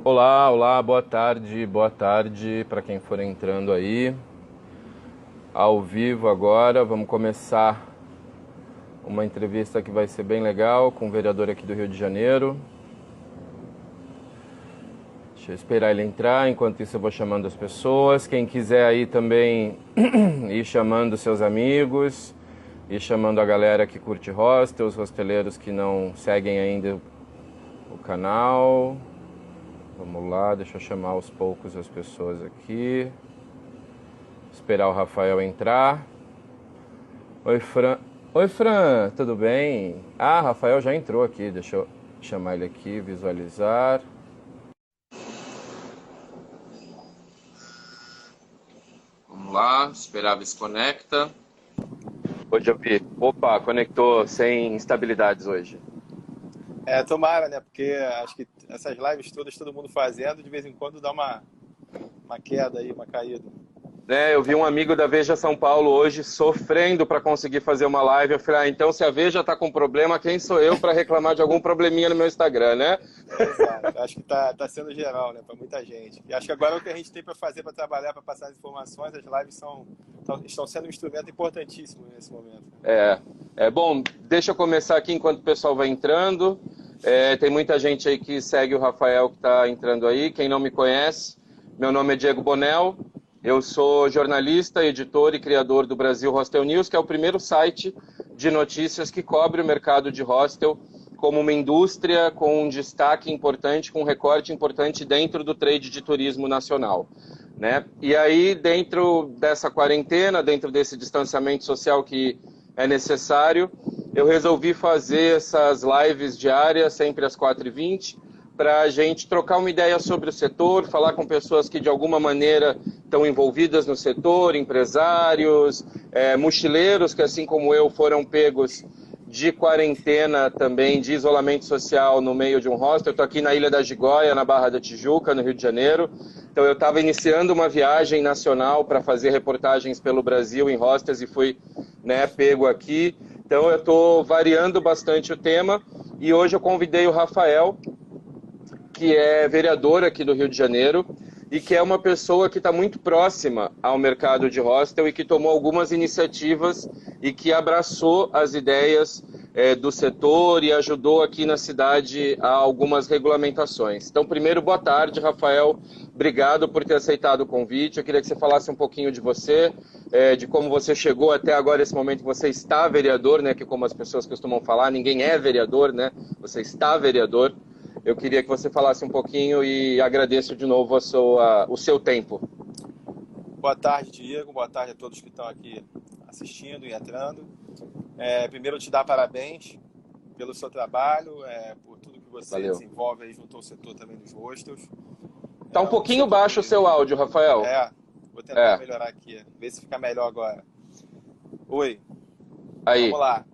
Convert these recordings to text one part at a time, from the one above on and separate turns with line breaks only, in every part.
Olá, olá, boa tarde para quem for entrando aí. Ao vivo agora, vamos começar uma entrevista que vai ser bem legal com um vereador aqui do Rio de Janeiro. Deixa eu esperar ele entrar, enquanto isso eu vou chamando as pessoas. Quem quiser aí também ir chamando seus amigos, ir chamando a galera que curte hostel, os hosteleiros que não seguem ainda o canal. Vamos lá, deixa eu chamar aos poucos as pessoas aqui. Esperar o Rafael entrar. Oi, Fran. Oi, Fran, tudo bem? Ah, Rafael já entrou aqui. Deixa eu chamar ele aqui, visualizar. Vamos lá, esperar ver se conecta. Hoje eu vi. Opa, conectou sem instabilidades hoje.
Tomara, né? Porque acho que essas lives todas, todo mundo fazendo, de vez em quando dá uma queda aí, uma caída.
Eu vi um amigo da Veja São Paulo hoje sofrendo para conseguir fazer uma live. Eu falei, então se a Veja está com problema, quem sou eu para reclamar de algum probleminha no meu Instagram, né?
Exato. Acho que tá sendo geral, né? Para muita gente. E acho que agora é o que a gente tem para fazer, para trabalhar, para passar as informações, as lives estão sendo um instrumento importantíssimo nesse momento.
Bom, deixa eu começar aqui enquanto o pessoal vai entrando. Tem muita gente aí que segue o Rafael que está entrando aí. Quem não me conhece, meu nome é Diego Bonel. Eu sou jornalista, editor e criador do Brasil Hostel News, que é o primeiro site de notícias que cobre o mercado de hostel como uma indústria com um destaque importante, com um recorte importante dentro do trade de turismo nacional, né? E aí, dentro dessa quarentena, dentro desse distanciamento social que é necessário, eu resolvi fazer essas lives diárias, sempre às 4h20, para a gente trocar uma ideia sobre o setor, falar com pessoas que de alguma maneira estão envolvidas no setor, empresários, mochileiros que assim como eu foram pegos de quarentena também, de isolamento social no meio de um hostel. Eu estou aqui na Ilha da Gigoia, na Barra da Tijuca, no Rio de Janeiro. Então eu estava iniciando uma viagem nacional para fazer reportagens pelo Brasil em hostels e fui, pego aqui. Então eu estou variando bastante o tema e hoje eu convidei o Rafael, que é vereador aqui do Rio de Janeiro e que é uma pessoa que está muito próxima ao mercado de hostel e que tomou algumas iniciativas e que abraçou as ideias do setor e ajudou aqui na cidade a algumas regulamentações. Então, primeiro, boa tarde, Rafael. Obrigado por ter aceitado o convite. Eu queria que você falasse um pouquinho de você, de como você chegou até agora, esse momento que você está vereador, né? Que como as pessoas costumam falar, ninguém é vereador, né? Você está vereador. Eu queria que você falasse um pouquinho e agradeço de novo o seu tempo.
Boa tarde, Diego. Boa tarde a todos que estão aqui assistindo e entrando. Primeiro, te dar parabéns pelo seu trabalho, por tudo que você
Valeu.
desenvolve aí junto ao setor também dos hostels.
Tá um pouquinho baixo o seu áudio, Rafael.
Vou tentar melhorar aqui, ver se fica melhor agora. Oi,
Aí.
vamos lá.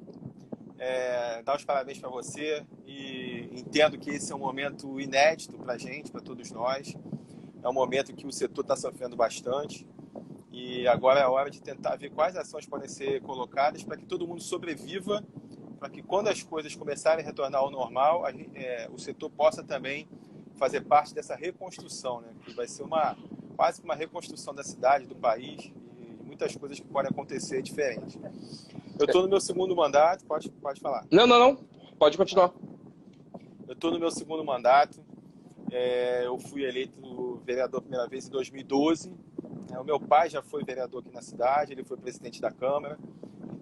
Dar os parabéns para você e entendo que esse é um momento inédito para a gente, para todos nós. É um momento que o setor está sofrendo bastante e agora é a hora de tentar ver quais ações podem ser colocadas para que todo mundo sobreviva, para que quando as coisas começarem a retornar ao normal, o setor possa também fazer parte dessa reconstrução, né? Que vai ser quase que uma reconstrução da cidade, do país e muitas coisas que podem acontecer diferentes. Eu estou no meu segundo mandato, pode falar.
Não. Pode continuar.
Eu estou no meu segundo mandato. Eu fui eleito vereador a primeira vez em 2012. O meu pai já foi vereador aqui na cidade, ele foi presidente da Câmara.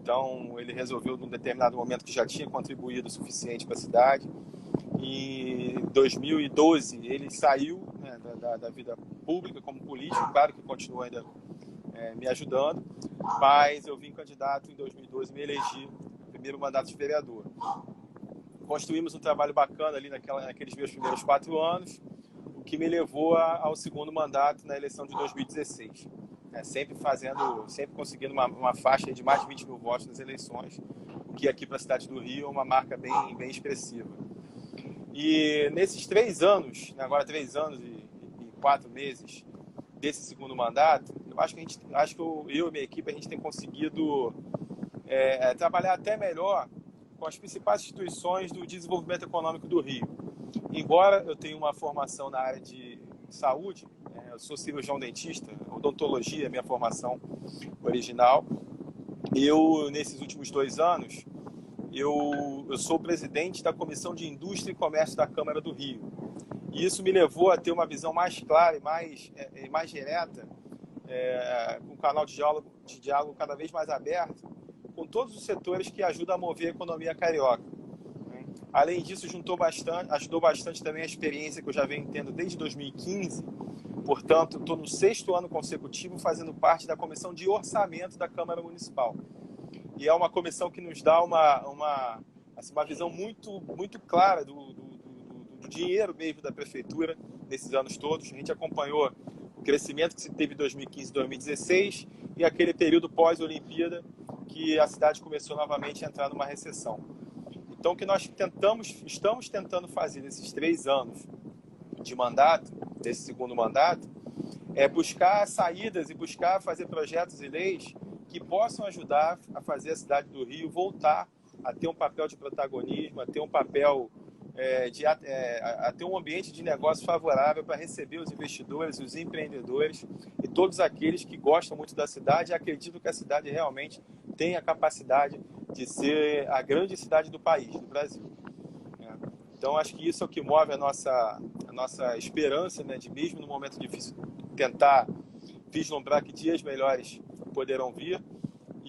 Então, ele resolveu, num determinado momento, que já tinha contribuído o suficiente para a cidade. E em 2012, ele saiu, né, da vida pública como político. Claro que continua ainda me ajudando, mas eu vim candidato em 2012, me elegi no primeiro mandato de vereador. Construímos um trabalho bacana ali naqueles meus primeiros 4 anos, o que me levou ao segundo mandato na eleição de 2016. Sempre conseguindo uma faixa de mais de 20 mil votos nas eleições, o que aqui para a cidade do Rio é uma marca bem expressiva. E nesses 3 anos, agora 3 anos e 4 meses desse segundo mandato, eu acho que eu e minha equipe a gente tem conseguido trabalhar até melhor com as principais instituições do desenvolvimento econômico do Rio. Embora eu tenha uma formação na área de saúde, eu sou cirurgião dentista, odontologia é minha formação original. Nesses últimos 2 anos, eu sou presidente da Comissão de Indústria e Comércio da Câmara do Rio. E isso me levou a ter uma visão mais clara e mais direta, com um canal de diálogo cada vez mais aberto, com todos os setores que ajudam a mover a economia carioca. Além disso, ajudou bastante também a experiência que eu já venho tendo desde 2015. Portanto, estou no 6º ano consecutivo fazendo parte da Comissão de Orçamento da Câmara Municipal. E é uma comissão que nos dá uma visão muito, muito clara do dinheiro mesmo da Prefeitura nesses anos todos. A gente acompanhou o crescimento que se teve em 2015 e 2016 e aquele período pós-Olimpíada que a cidade começou novamente a entrar numa recessão. Então, o que nós estamos tentando fazer nesses 3 anos de mandato, desse segundo mandato, é buscar saídas e buscar fazer projetos e leis que possam ajudar a fazer a cidade do Rio voltar a ter um papel de protagonismo, a ter um papel a ter um ambiente de negócio favorável para receber os investidores, os empreendedores e todos aqueles que gostam muito da cidade e acreditam que a cidade realmente tem a capacidade de ser a grande cidade do país, do Brasil. Então, acho que isso é o que move a nossa esperança, né, de mesmo no momento difícil tentar vislumbrar que dias melhores poderão vir.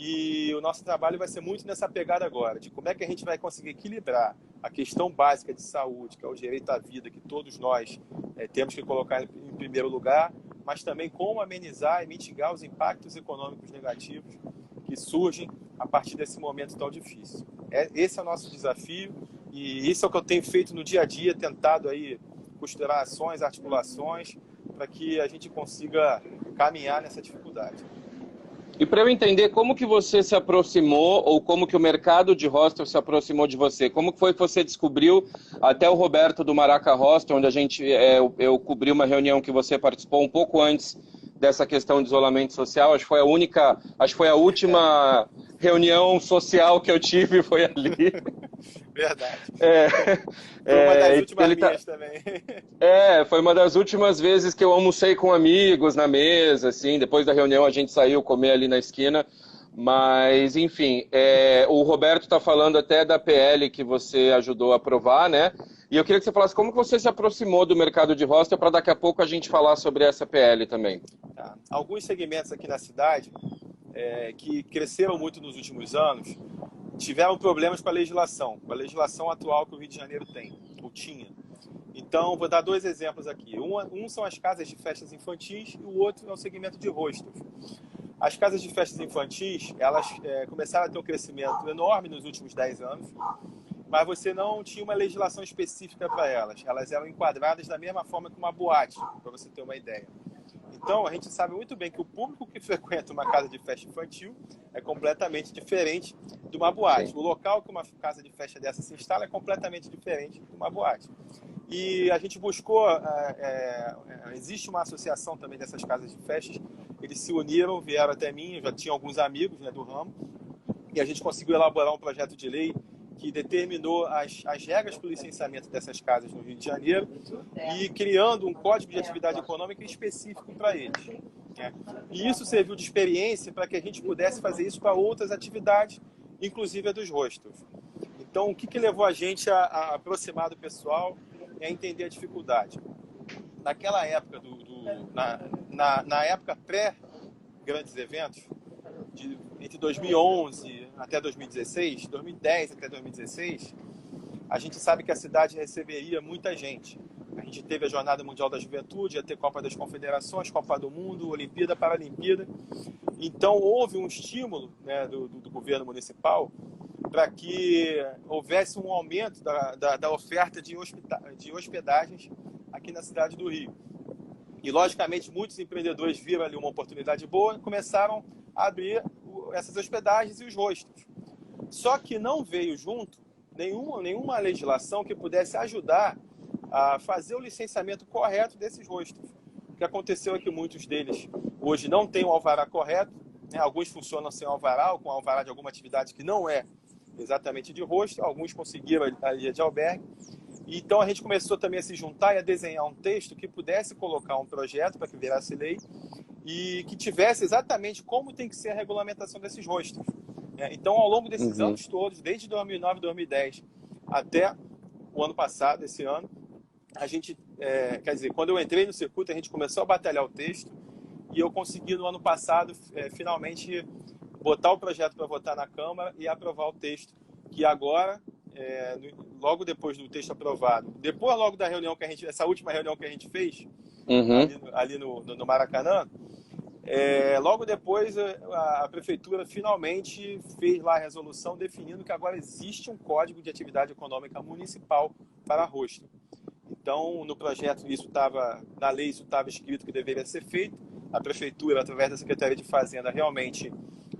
E o nosso trabalho vai ser muito nessa pegada agora, de como é que a gente vai conseguir equilibrar a questão básica de saúde, que é o direito à vida, que todos nós temos que colocar em primeiro lugar, mas também como amenizar e mitigar os impactos econômicos negativos que surgem a partir desse momento tão difícil. Esse é o nosso desafio e isso é o que eu tenho feito no dia a dia, tentado aí costurar ações, articulações, para que a gente consiga caminhar nessa dificuldade.
E para eu entender como que você se aproximou ou como que o mercado de hostel se aproximou de você, como que foi que você descobriu até o Roberto do Maraca Hostel, onde eu cobri uma reunião que você participou um pouco antes dessa questão de isolamento social, acho que foi a última reunião social que eu tive, foi ali.
Verdade. Foi uma das últimas minhas também.
Foi uma das últimas vezes que eu almocei com amigos na mesa, assim, depois da reunião a gente saiu comer ali na esquina, mas, enfim, o Roberto está falando até da PL que você ajudou a aprovar, né? E eu queria que você falasse como que você se aproximou do mercado de hostel para daqui a pouco a gente falar sobre essa PL também.
Tá. Alguns segmentos aqui na cidade que cresceram muito nos últimos anos tiveram problemas com a legislação atual que o Rio de Janeiro tem, ou tinha. Então, vou dar 2 exemplos aqui. Um são as casas de festas infantis e o outro é o segmento de hostels. As casas de festas infantis, elas começaram a ter um crescimento enorme nos últimos 10 anos, mas você não tinha uma legislação específica para elas. Elas eram enquadradas da mesma forma que uma boate, para você ter uma ideia. Então, a gente sabe muito bem que o público que frequenta uma casa de festa infantil é completamente diferente de uma boate. O local que uma casa de festa dessa se instala é completamente diferente de uma boate. E a gente buscou, existe uma associação também dessas casas de festas, eles se uniram, vieram até mim, eu já tinha alguns amigos, né, do ramo, e a gente conseguiu elaborar um projeto de lei que determinou as regras para o licenciamento dessas casas no Rio de Janeiro e criando um código de atividade econômica específico para eles. E isso serviu de experiência para que a gente pudesse fazer isso para outras atividades, inclusive a dos hostels. Então, o que levou a gente a aproximar do pessoal e a entender a dificuldade? Naquela época, na época pré-grandes eventos, entre 2011 até 2016, 2010 até 2016, a gente sabe que a cidade receberia muita gente. A gente teve a Jornada Mundial da Juventude, ia ter Copa das Confederações, Copa do Mundo, Olimpíada, Paralimpíada. Então, houve um estímulo, né, do governo municipal para que houvesse um aumento da oferta de hospedagens aqui na cidade do Rio. E, logicamente, muitos empreendedores viram ali uma oportunidade boa e começaram a abrir essas hospedagens e os hostels. Só que não veio junto nenhuma legislação que pudesse ajudar a fazer o licenciamento correto desses hostels. O que aconteceu é que muitos deles hoje não têm o alvará correto, né? Alguns funcionam sem alvará ou com alvará de alguma atividade que não é exatamente de hostel, alguns conseguiram a de albergue, Então a gente começou também a se juntar e a desenhar um texto que pudesse colocar um projeto para que virasse lei e que tivesse exatamente como tem que ser a regulamentação desses hostels. Então, ao longo desses anos todos, desde 2009, 2010 até o ano passado, esse ano, a gente, quer dizer, quando eu entrei no circuito, a gente começou a batalhar o texto e eu consegui, no ano passado, finalmente botar o projeto para votar na Câmara e aprovar o texto, que agora, logo depois do texto aprovado, depois logo da reunião que a gente, essa última reunião que a gente fez, ali no Maracanã, logo depois a Prefeitura finalmente fez lá a resolução definindo que agora existe um Código de Atividade Econômica Municipal para hostel. Então, no projeto, na lei, isso estava escrito que deveria ser feito. A Prefeitura, através da Secretaria de Fazenda, realmente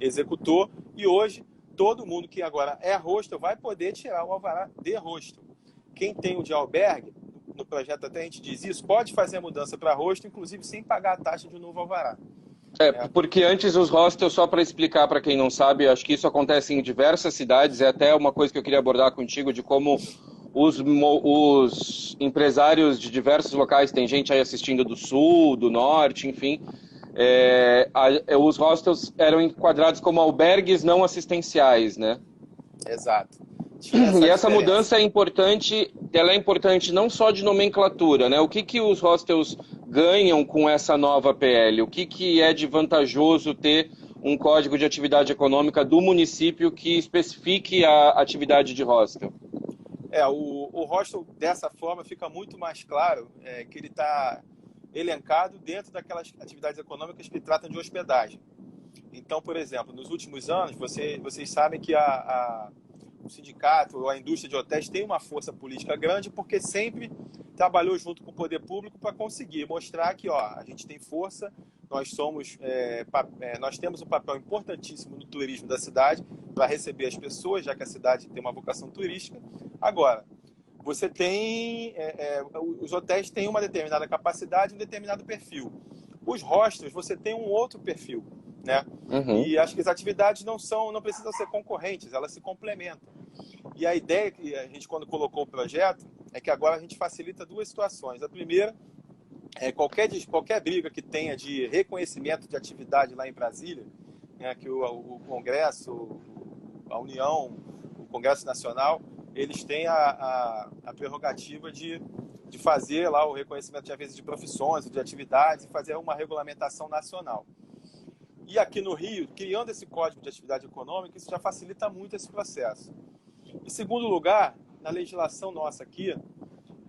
executou. E hoje, todo mundo que agora é hostel vai poder tirar o alvará de hostel. Quem tem o de albergue, no projeto até a gente diz isso, pode fazer a mudança para hostel, inclusive sem pagar a taxa de um novo alvará.
Porque antes os hostels, só para explicar para quem não sabe, acho que isso acontece em diversas cidades, é até uma coisa que eu queria abordar contigo, de como os empresários de diversos locais, tem gente aí assistindo do sul, do norte, enfim, os hostels eram enquadrados como albergues não assistenciais, né?
Exato.
E essa mudança é importante, ela é importante não só de nomenclatura, né? O que os hostels ganham com essa nova PL? O que é de vantajoso ter um código de atividade econômica do município que especifique a atividade de hostel?
O hostel, dessa forma, fica muito mais claro que ele está elencado dentro daquelas atividades econômicas que tratam de hospedagem. Então, por exemplo, nos últimos anos, vocês sabem que o sindicato ou a indústria de hotéis tem uma força política grande porque sempre trabalhou junto com o poder público para conseguir mostrar que a gente tem força, nós temos um papel importantíssimo no turismo da cidade para receber as pessoas, já que a cidade tem uma vocação turística. Agora, você tem os hotéis têm uma determinada capacidade, um determinado perfil. Os hostels, você tem um outro perfil, né? E acho que as atividades não precisam ser concorrentes, elas se complementam. E a ideia que a gente, quando colocou o projeto, é que agora a gente facilita duas situações. A primeira é qualquer briga que tenha de reconhecimento de atividade lá em Brasília, né, que o Congresso, a União, o Congresso Nacional, eles têm a prerrogativa de fazer lá o reconhecimento, às vezes, de profissões, de atividades, e fazer uma regulamentação nacional. E aqui no Rio, criando esse Código de Atividade Econômica, isso já facilita muito esse processo. Em segundo lugar, na legislação nossa aqui,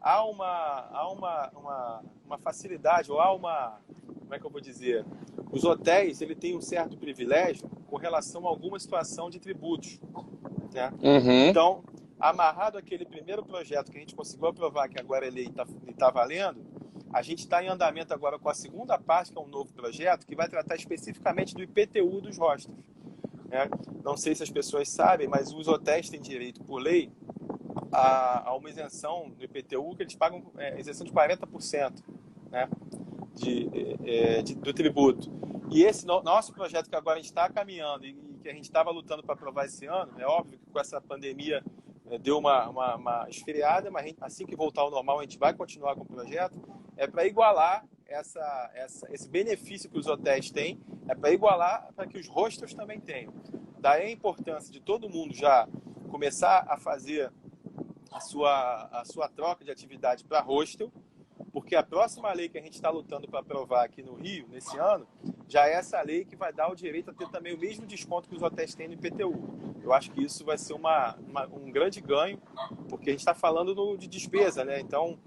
há uma facilidade, ou como é que eu vou dizer? Os hotéis, ele tem um certo privilégio com relação a alguma situação de tributos, né? Então, amarrado àquele primeiro projeto que a gente conseguiu aprovar, que agora a lei está valendo, a gente está em andamento agora com a segunda parte, que é um novo projeto, que vai tratar especificamente do IPTU dos hostels. Não sei se as pessoas sabem, mas os hotéis têm direito, por lei, a uma isenção do IPTU, que eles pagam isenção de 40%, né, do tributo. E esse nosso projeto que agora a gente está caminhando e que a gente estava lutando para aprovar esse ano, é óbvio que com essa pandemia deu uma esfriada, mas assim que voltar ao normal a gente vai continuar com o projeto, para igualar esse benefício que os hotéis têm, para igualar para que os hostels também tenham. Daí a importância de todo mundo já começar a fazer a sua troca de atividade para hostel, porque a próxima lei que a gente está lutando para aprovar aqui no Rio, nesse ano, já é essa lei que vai dar o direito a ter também o mesmo desconto que os hotéis têm no IPTU. Eu acho que isso vai ser um grande ganho, porque a gente está falando de despesa, né? Então,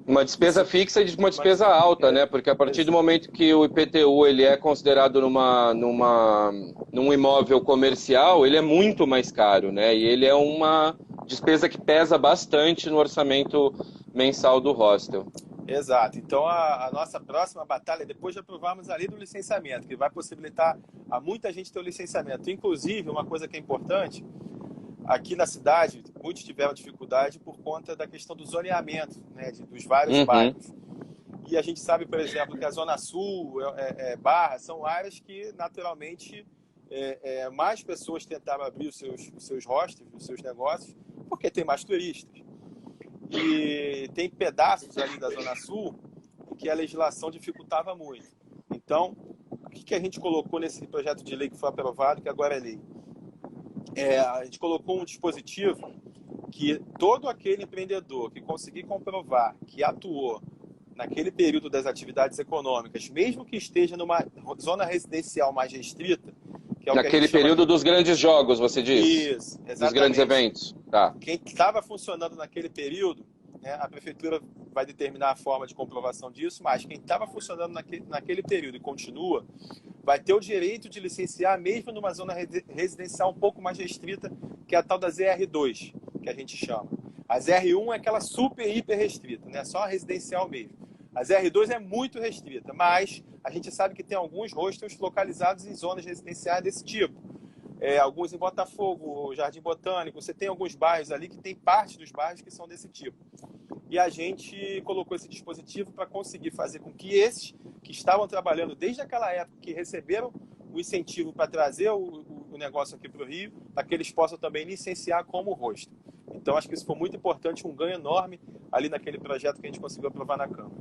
uma despesa fixa e uma despesa alta, né? Porque a partir do momento que o IPTU ele é considerado num imóvel comercial, ele é muito mais caro, né? E ele é uma despesa que pesa bastante no orçamento mensal do hostel.
Exato. Então, a nossa próxima batalha é depois de aprovarmos a lei do licenciamento, que vai possibilitar a muita gente ter o licenciamento. Inclusive, uma coisa que é importante, aqui na cidade, muitos tiveram dificuldade por conta da questão do zoneamento, né, dos vários bairros. E a gente sabe, por exemplo, que a Zona Sul, Barra, são áreas que, naturalmente, mais pessoas tentaram abrir os seus hostels, os seus negócios, porque tem mais turistas. e tem pedaços ali da Zona Sul que a legislação dificultava muito. Então, o que a gente colocou nesse projeto de lei que foi aprovado, que agora é lei? A gente colocou um dispositivo que todo aquele empreendedor que conseguir comprovar que atuou naquele período das atividades econômicas, mesmo que esteja numa zona residencial mais restrita, que é o
naquele período dos grandes jogos, você diz?
Isso, exatamente.
Dos grandes eventos. Tá.
Quem estava funcionando naquele período, né, a prefeitura vai determinar a forma de comprovação disso, mas quem estava funcionando naquele período e continua, vai ter o direito de licenciar mesmo numa zona residencial um pouco mais restrita, que é a tal da ZR2, que a gente chama. A ZR1 é aquela super, hiper restrita, né? Só a residencial mesmo. A ZR2 é muito restrita, mas a gente sabe que tem alguns hostels localizados em zonas residenciais desse tipo. Alguns em Botafogo, Jardim Botânico, você tem alguns bairros ali que tem parte dos bairros que são desse tipo. E a gente colocou esse dispositivo para conseguir fazer com que esses que estavam trabalhando desde aquela época, que receberam o incentivo para trazer o negócio aqui para o Rio, para que eles possam também licenciar como hostel. Então, acho que isso foi muito importante, um ganho enorme ali naquele projeto que a gente conseguiu aprovar na Câmara.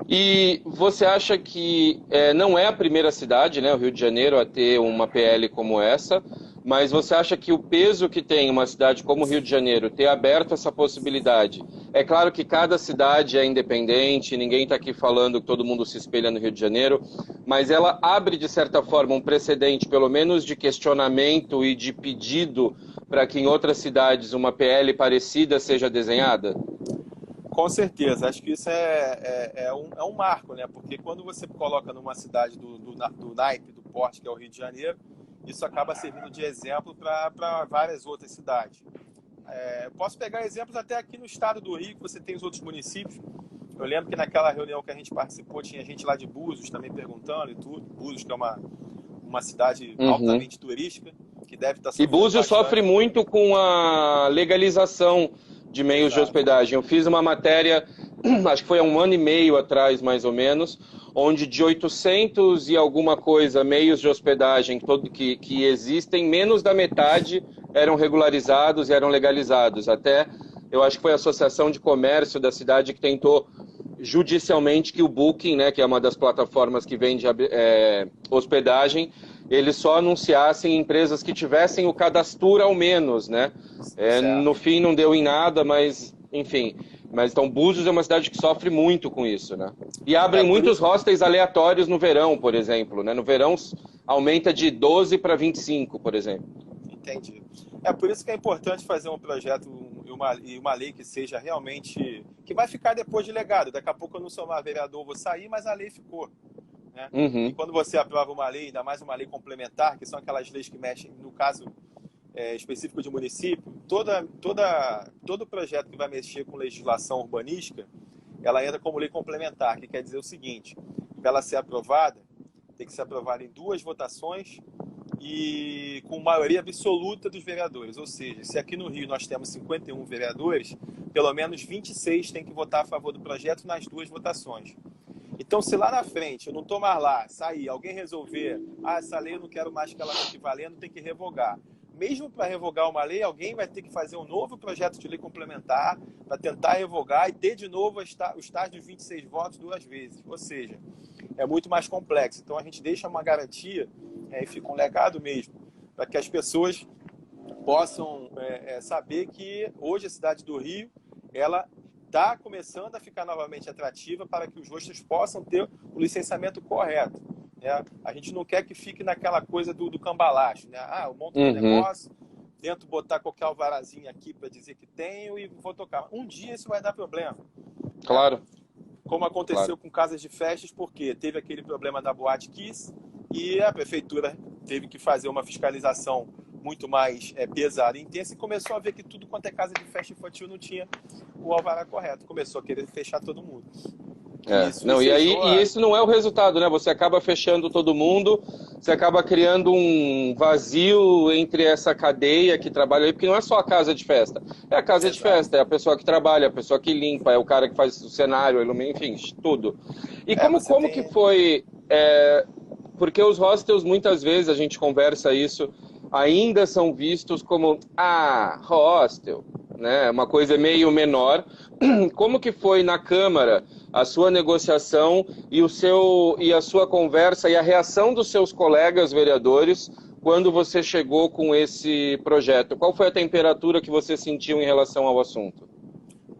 E você acha que não é a primeira cidade, né, o Rio de Janeiro, a ter uma PL como essa, mas você acha que o peso que tem uma cidade como o Rio de Janeiro ter aberto essa possibilidade? É claro que cada cidade é independente, ninguém está aqui falando que todo mundo se espelha no Rio de Janeiro, mas ela abre, de certa forma, um precedente, pelo menos de questionamento e de pedido para que em outras cidades uma PL parecida seja desenhada?
Com certeza, acho que isso é um marco, né? Porque quando você coloca numa cidade do naipe, do porte, que é o Rio de Janeiro, isso acaba servindo de exemplo para várias outras cidades. Posso pegar exemplos até aqui no estado do Rio, que você tem os outros municípios. Eu lembro que naquela reunião que a gente participou, tinha gente lá de Búzios também perguntando e tudo. Búzios, que é uma cidade altamente turística, que deve estar sofrendo
E Búzios
bastante.
sofre muito com a legalização de meios de hospedagem. Eu fiz uma matéria, acho que foi há 1 ano e meio atrás, mais ou menos, onde de 800 e alguma coisa meios de hospedagem que existem, menos da metade eram regularizados e eram legalizados. Até, eu acho que foi a Associação de Comércio da cidade que tentou judicialmente que o Booking, né, que é uma das plataformas que vende hospedagem, eles só anunciassem empresas que tivessem o cadastro ao menos, né? No fim não deu em nada, mas enfim. Mas então Búzios é uma cidade que sofre muito com isso, né? E abrem muitos hostels aleatórios no verão, por exemplo, né? No verão aumenta de 12 para 25, por exemplo.
Entendi. É por isso que é importante fazer um projeto e uma lei que seja realmente... que vai ficar depois de legado. Daqui a pouco eu não sou mais vereador, vou sair, mas a lei ficou. Né? E quando você aprova uma lei, ainda mais uma lei complementar, que são aquelas leis que mexem, no caso específico de município, todo projeto que vai mexer com legislação urbanística, ela entra como lei complementar, que quer dizer o seguinte: para ela ser aprovada, tem que ser aprovada em 2 votações e com maioria absoluta dos vereadores. Ou seja, se aqui no Rio nós temos 51 vereadores, pelo menos 26 têm que votar a favor do projeto nas 2 votações. Então, se lá na frente eu não estou mais lá, sair, alguém resolver, essa lei eu não quero mais que ela fique valendo, tem que revogar. Mesmo para revogar uma lei, alguém vai ter que fazer um novo projeto de lei complementar para tentar revogar e ter de novo os tais dos 26 votos 2 vezes. Ou seja, é muito mais complexo. Então, a gente deixa uma garantia e fica um legado mesmo, para que as pessoas possam saber que hoje a cidade do Rio, ela está começando a ficar novamente atrativa para que os hostels possam ter o licenciamento correto. Né? A gente não quer que fique naquela coisa do cambalacho. Né? Eu monto um negócio, tento botar qualquer alvarazinho aqui para dizer que tenho e vou tocar. Um dia isso vai dar problema.
Claro.
Como aconteceu com casas de festas, porque teve aquele problema da Boate Kiss e a prefeitura teve que fazer uma fiscalização muito mais pesada e intensa, e começou a ver que tudo quanto é casa de festa infantil não tinha o alvará correto. Começou a querer fechar todo mundo.
E esse não é o resultado, né? Você acaba fechando todo mundo, você acaba criando um vazio entre essa cadeia que trabalha aí, porque não é só a casa de festa. É a casa de festa, é a pessoa que trabalha, a pessoa que limpa, é o cara que faz o cenário, enfim, tudo. E como que foi... porque os hostels, muitas vezes, a gente conversa isso, ainda são vistos como, hostel, né? É uma coisa meio menor. Como que foi na Câmara a sua negociação e a sua conversa e a reação dos seus colegas vereadores quando você chegou com esse projeto? Qual foi a temperatura que você sentiu em relação ao assunto?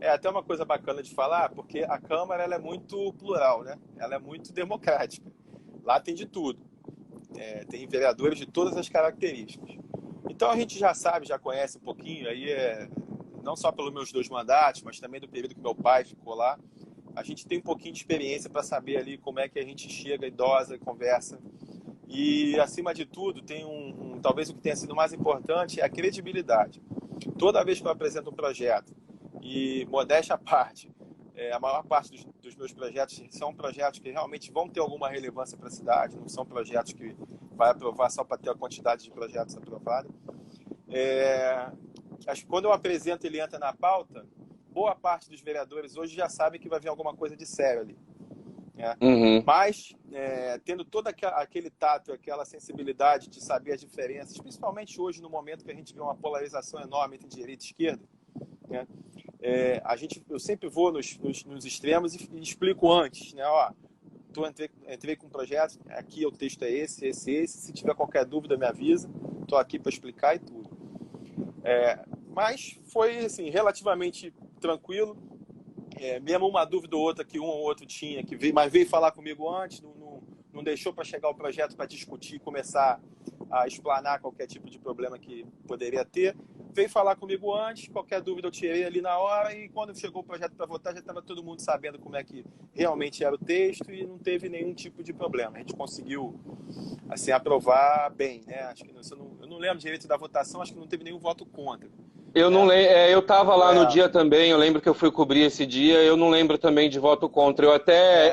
É até uma coisa bacana de falar, porque a Câmara ela é muito plural, né? Ela é muito democrática. Lá tem de tudo. Tem vereadores de todas as características. Então a gente já sabe, já conhece um pouquinho, aí não só pelos meus 2 mandatos, mas também do período que meu pai ficou lá. A gente tem um pouquinho de experiência para saber ali como é que a gente chega, idosa, conversa. E, acima de tudo, tem talvez o que tenha sido mais importante é a credibilidade. Toda vez que eu apresento um projeto, e modéstia à parte, a maior parte dos meus projetos são projetos que realmente vão ter alguma relevância para a cidade, não são projetos que vai aprovar só para ter a quantidade de projetos aprovados. Acho que quando eu apresento e ele entra na pauta, boa parte dos vereadores hoje já sabem que vai vir alguma coisa de sério ali.
Uhum.
Mas, tendo todo aquele tato, aquela sensibilidade de saber as diferenças, principalmente hoje, no momento que a gente vê uma polarização enorme entre direita e esquerda, né? Eu sempre vou nos extremos e explico antes, né? Ó, entrei com um projeto, aqui o texto é esse, se tiver qualquer dúvida me avisa, estou aqui para explicar e tudo. Mas foi assim, relativamente tranquilo. Mesmo uma dúvida ou outra que um ou outro tinha, mas veio falar comigo antes, não deixou para chegar o projeto para discutir e começar a explanar qualquer tipo de problema que poderia ter. Veio falar comigo antes, qualquer dúvida eu tirei ali na hora, e quando chegou o projeto para votar já estava todo mundo sabendo como é que realmente era o texto e não teve nenhum tipo de problema. A gente conseguiu assim, aprovar bem, né? Acho que eu não lembro direito da votação, acho que não teve nenhum voto contra.
Eu não lembro, eu estava lá no dia também, eu lembro que eu fui cobrir esse dia, eu não lembro também de voto contra.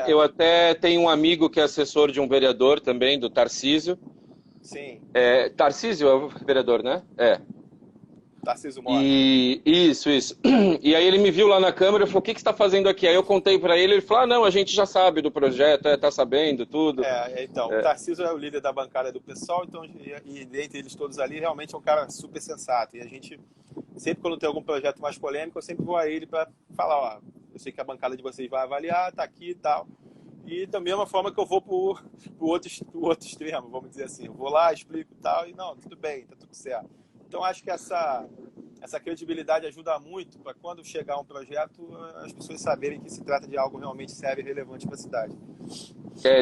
Eu até tenho um amigo que é assessor de um vereador também, do Tarcísio.
Sim.
Tarcísio é o vereador, né?
Tarcísio Mota.
Isso. E aí ele me viu lá na Câmara e falou, o que você está fazendo aqui? Aí eu contei para ele falou, não, a gente já sabe do projeto, tá sabendo tudo.
O Tarcísio é o líder da bancada do PSOL, então, e dentre eles todos ali, realmente é um cara super sensato. E a gente, sempre quando tem algum projeto mais polêmico, eu sempre vou a ele para falar, ó, eu sei que a bancada de vocês vai avaliar, tá aqui e tal. E da mesma forma que eu vou pro outro extremo, vamos dizer assim. Eu vou lá, explico e tal, e não, tudo bem, tá tudo certo. Então, acho que essa credibilidade ajuda muito para quando chegar um projeto, as pessoas saberem que se trata de algo realmente sério e relevante para a cidade.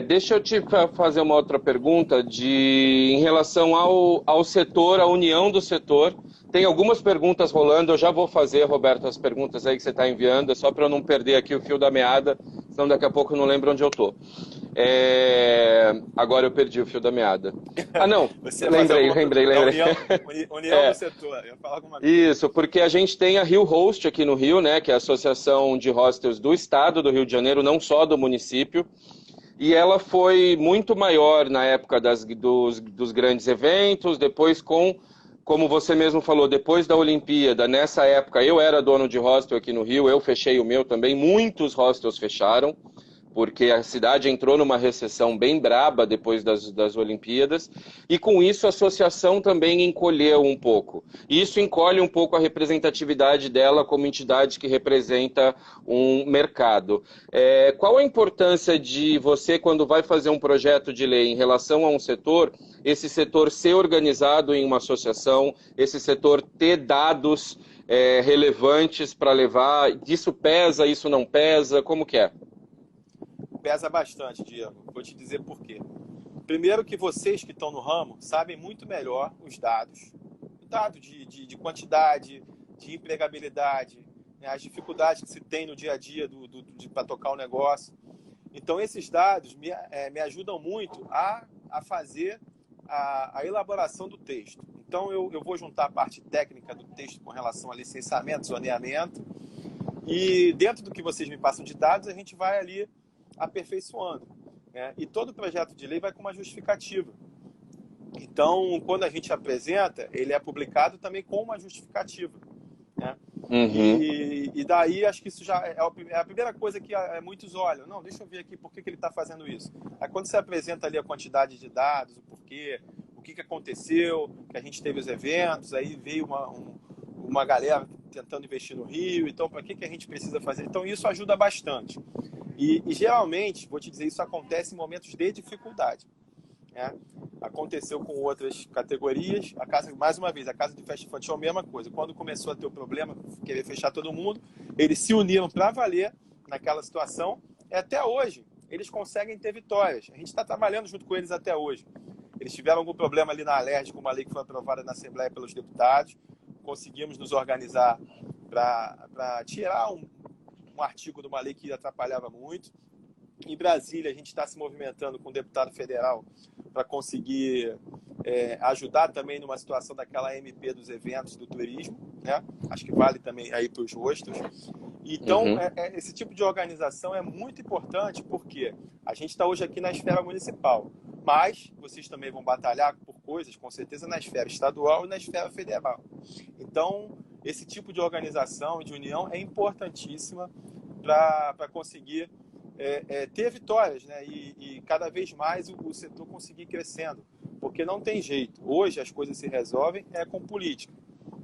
Deixa eu te fazer uma outra pergunta em relação ao setor, à união do setor. Tem algumas perguntas rolando, eu já vou fazer, Roberto, as perguntas aí que você está enviando, só para eu não perder aqui o fio da meada, senão daqui a pouco eu não lembro onde eu estou. Agora eu perdi o fio da meada. Não, lembrei.
União do setor, eu ia falar alguma coisa.
Isso, porque a gente tem a Rio Host aqui no Rio, né, que é a Associação de Hostels do Estado do Rio de Janeiro, não só do município. E ela foi muito maior na época dos grandes eventos, depois como você mesmo falou, depois da Olimpíada, nessa época eu era dono de hostel aqui no Rio, eu fechei o meu também, muitos hostels fecharam, porque a cidade entrou numa recessão bem braba depois das Olimpíadas, e com isso a associação também encolheu um pouco. E isso encolhe um pouco a representatividade dela como entidade que representa um mercado. Qual a importância de você, quando vai fazer um projeto de lei em relação a um setor, esse setor ser organizado em uma associação, esse setor ter dados relevantes para levar, isso pesa, isso não pesa, como que é?
Pesa bastante, Diego. Vou te dizer por quê. Primeiro que vocês que estão no ramo sabem muito melhor os dados. Dados de quantidade, de empregabilidade, né, as dificuldades que se tem no dia a dia para tocar o negócio. Então, esses dados me ajudam muito a fazer a elaboração do texto. Então, eu vou juntar a parte técnica do texto com relação a licenciamento, zoneamento. E dentro do que vocês me passam de dados, a gente vai ali aperfeiçoando, né? E todo projeto de lei vai com uma justificativa. Então, quando a gente apresenta, ele é publicado também com uma justificativa, né?
Uhum.
E daí, acho que isso já é a primeira coisa que muitos olham. Não, deixa eu ver aqui por que ele está fazendo isso. Aí, quando você apresenta ali a quantidade de dados, o porquê, o que aconteceu, que a gente teve os eventos, aí veio uma galera tentando investir no Rio, então para que a gente precisa fazer? Então isso ajuda bastante. E geralmente, vou te dizer, isso acontece em momentos de dificuldade. Né? Aconteceu com outras categorias. Mais uma vez, a casa de festa infantil é a mesma coisa. Quando começou a ter o problema, querer fechar todo mundo, eles se uniram para valer naquela situação. E até hoje, eles conseguem ter vitórias. A gente está trabalhando junto com eles até hoje. Eles tiveram algum problema ali na Alerj, com uma lei que foi aprovada na Assembleia pelos deputados. Conseguimos nos organizar para tirar um artigo de uma lei que atrapalhava muito. Em Brasília, a gente está se movimentando com o deputado federal para conseguir ajudar também numa situação daquela MP dos eventos do turismo, né? Acho que vale também aí para os rostos. Então, esse tipo de organização é muito importante porque a gente está hoje aqui na esfera municipal, mas vocês também vão batalhar por coisas, com certeza, na esfera estadual e na esfera federal. Então, esse tipo de organização, de união, é importantíssima para conseguir ter vitórias, né? E cada vez mais o setor conseguir crescendo, porque não tem jeito. Hoje as coisas se resolvem com política,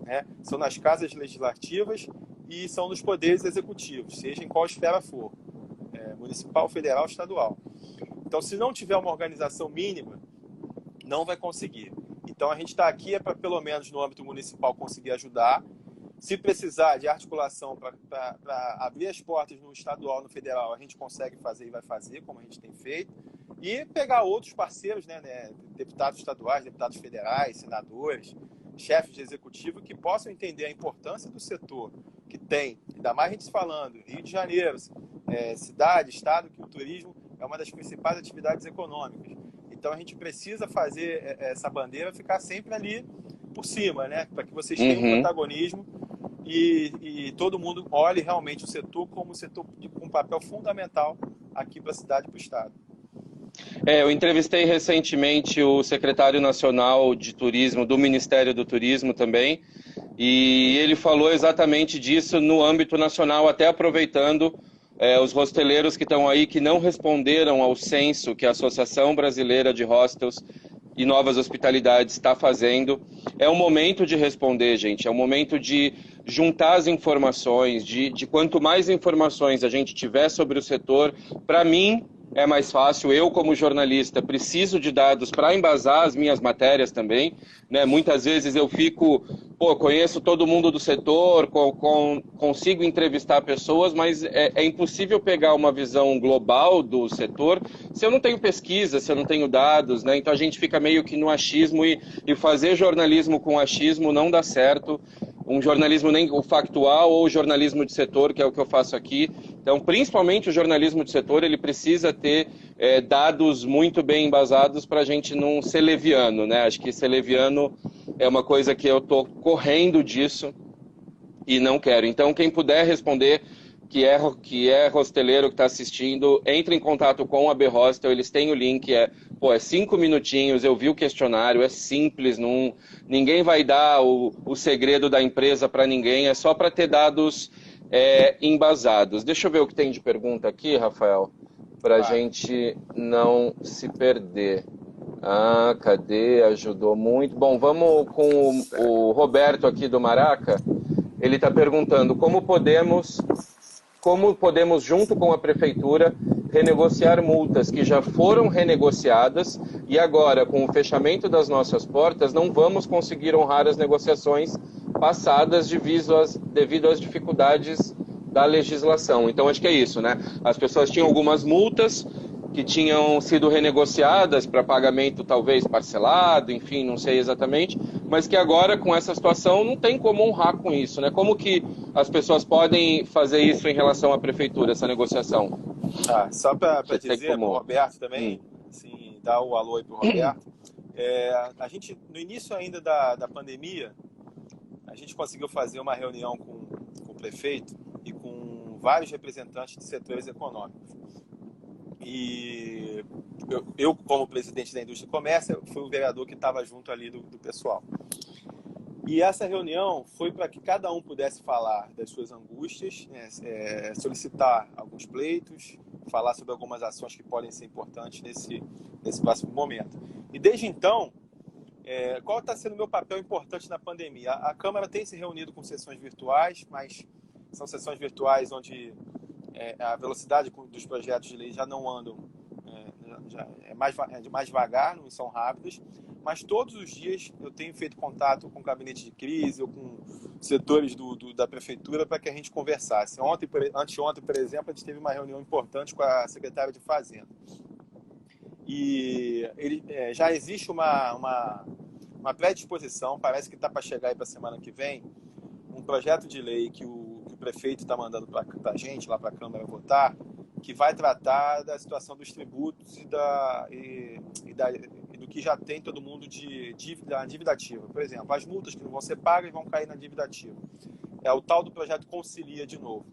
né? São nas casas legislativas e são nos poderes executivos, seja em qual esfera for, municipal, federal, estadual. Então, se não tiver uma organização mínima, não vai conseguir. Então, a gente está aqui para, pelo menos no âmbito municipal, conseguir ajudar. Se precisar de articulação para abrir as portas no estadual, no federal, a gente consegue fazer e vai fazer, como a gente tem feito. E pegar outros parceiros, né, deputados estaduais, deputados federais, senadores, chefes de executivo, que possam entender a importância do setor que tem, ainda mais a gente falando, Rio de Janeiro, cidade, estado, que o turismo é uma das principais atividades econômicas. Então a gente precisa fazer essa bandeira ficar sempre ali por cima, né, para que vocês tenham um protagonismo e todo mundo olhe realmente o setor como um setor com um papel fundamental aqui para a cidade e para o estado.
Eu entrevistei recentemente o secretário nacional de turismo do Ministério do Turismo também, e ele falou exatamente disso no âmbito nacional, até aproveitando os hosteleiros que estão aí, que não responderam ao censo que a Associação Brasileira de Hostels e Novas Hospitalidades está fazendo. É o momento de responder, gente, é o momento de juntar as informações, de quanto mais informações a gente tiver sobre o setor, para mim é mais fácil. Eu, como jornalista, preciso de dados para embasar as minhas matérias também, né? Muitas vezes eu fico, conheço todo mundo do setor, consigo entrevistar pessoas, mas é impossível pegar uma visão global do setor se eu não tenho pesquisa, se eu não tenho dados, né? Então a gente fica meio que no achismo e fazer jornalismo com achismo não dá certo. Um jornalismo nem o factual ou jornalismo de setor, que é o que eu faço aqui. Então, principalmente o jornalismo de setor, ele precisa ter dados muito bem embasados para a gente não ser leviano, né? Acho que ser leviano é uma coisa que eu estou correndo disso e não quero. Então, quem puder responder, que é hosteleiro que está assistindo, entre em contato com a B-Hostel, eles têm o link, é 5 minutinhos, eu vi o questionário, é simples, ninguém vai dar o segredo da empresa para ninguém, é só para ter dados embasados. Deixa eu ver o que tem de pergunta aqui, Rafael, para a gente não se perder. Cadê? Ajudou muito. Bom, vamos com o Roberto aqui do Maraca. Ele está perguntando como podemos, junto com a prefeitura, renegociar multas que já foram renegociadas e agora, com o fechamento das nossas portas, não vamos conseguir honrar as negociações passadas devido às dificuldades da legislação. Então, acho que é isso, né? As pessoas tinham algumas multas que tinham sido renegociadas para pagamento talvez parcelado, enfim, não sei exatamente, mas que agora, com essa situação, não tem como honrar com isso, né? Como que as pessoas podem fazer isso em relação à prefeitura, essa negociação?
Só para dizer para o Roberto também, assim, dar o alô aí para o Roberto, a gente, no início ainda da pandemia, a gente conseguiu fazer uma reunião com o prefeito e com vários representantes de setores econômicos. E eu, como presidente da Indústria e Comércio, fui o vereador que estava junto ali do pessoal. E essa reunião foi para que cada um pudesse falar das suas angústias, né, solicitar alguns pleitos, falar sobre algumas ações que podem ser importantes nesse próximo momento. E desde então, Qual está sendo o meu papel importante na pandemia? A Câmara tem se reunido com sessões virtuais, mas são sessões virtuais onde a velocidade dos projetos de lei já não andam, já é mais devagar, não são rápidos, mas todos os dias eu tenho feito contato com o gabinete de crise ou com setores da prefeitura para que a gente conversasse. Anteontem, por exemplo, a gente teve uma reunião importante com a secretária de Fazenda. E já existe uma predisposição, parece que está para chegar aí para a semana que vem, um projeto de lei que o prefeito está mandando para a gente, lá para a Câmara votar, que vai tratar da situação dos tributos e do que já tem todo mundo de dívida ativa. Por exemplo, as multas que não vão ser pagas vão cair na dívida ativa. É o tal do projeto Concilia de novo.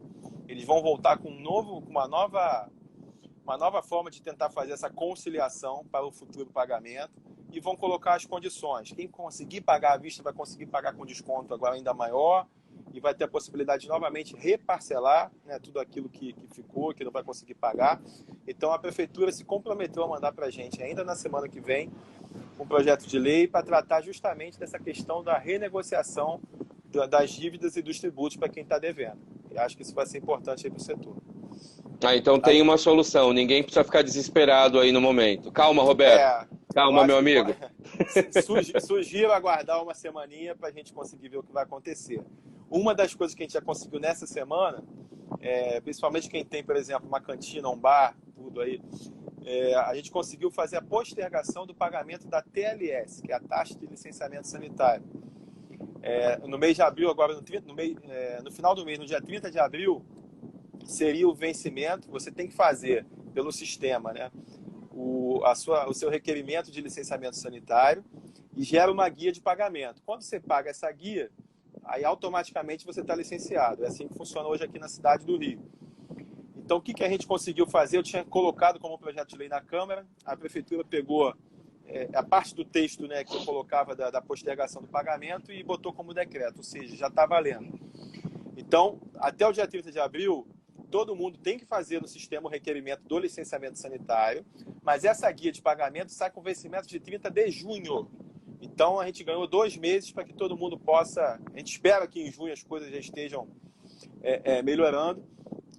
Eles vão voltar com uma nova forma de tentar fazer essa conciliação para o futuro pagamento e vão colocar as condições. Quem conseguir pagar à vista vai conseguir pagar com desconto agora ainda maior e vai ter a possibilidade de novamente reparcelar, né, tudo aquilo que ficou, que não vai conseguir pagar. Então a prefeitura se comprometeu a mandar para a gente ainda na semana que vem um projeto de lei para tratar justamente dessa questão da renegociação das dívidas e dos tributos para quem está devendo. E acho que isso vai ser importante aí para o setor.
Então tem uma solução, ninguém precisa ficar desesperado aí no momento. Calma, Roberto. Calma, meu amigo.
Sugiro aguardar uma semaninha para a gente conseguir ver o que vai acontecer. Uma das coisas que a gente já conseguiu nessa semana, principalmente quem tem, por exemplo, uma cantina, um bar, tudo aí, a gente conseguiu fazer a postergação do pagamento da TLS, que é a taxa de licenciamento sanitário. No mês de abril, agora no final do mês, no dia 30 de abril, seria o vencimento. Você tem que fazer pelo sistema, né, o seu requerimento de licenciamento sanitário e gera uma guia de pagamento. Quando você paga essa guia, aí automaticamente você está licenciado. É assim que funciona hoje aqui na cidade do Rio. Então, o que a gente conseguiu fazer? Eu tinha colocado como projeto de lei na Câmara, a Prefeitura pegou a parte do texto, né, que eu colocava da postergação do pagamento e botou como decreto, ou seja, já está valendo. Então, até o dia 30 de abril, todo mundo tem que fazer no sistema o requerimento do licenciamento sanitário, mas essa guia de pagamento sai com vencimento de 30 de junho. Então, a gente ganhou 2 meses para que todo mundo possa... A gente espera que em junho as coisas já estejam melhorando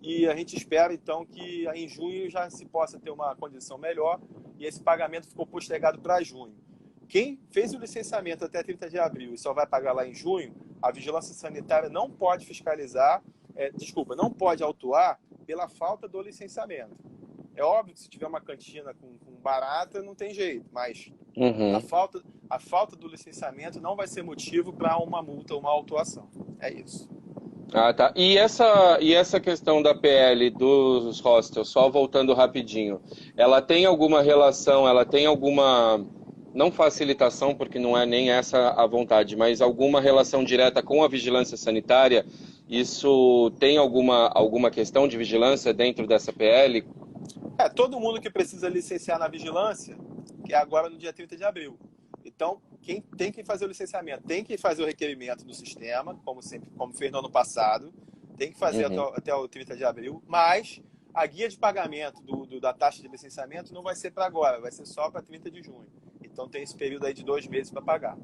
e a gente espera, então, que em junho já se possa ter uma condição melhor e esse pagamento ficou postergado para junho. Quem fez o licenciamento até 30 de abril e só vai pagar lá em junho, a Vigilância Sanitária não pode fiscalizar, não pode autuar pela falta do licenciamento. É óbvio que se tiver uma cantina com barata, não tem jeito, mas a falta do licenciamento não vai ser motivo para uma multa ou uma autuação. É isso.
Tá. E essa questão da PL dos hostels, só voltando rapidinho, ela tem alguma relação, ela tem alguma, não facilitação, porque não é nem essa a vontade, mas alguma relação direta com a vigilância sanitária? Isso tem alguma questão de vigilância dentro dessa PL?
Todo mundo que precisa licenciar na vigilância, que é agora no dia 30 de abril. Então, quem tem que fazer o licenciamento tem que fazer o requerimento do sistema, como fez no ano passado, tem que fazer até o 30 de abril, mas a guia de pagamento da taxa de licenciamento não vai ser para agora, vai ser só para 30 de junho. Então tem esse período aí de 2 meses para pagar.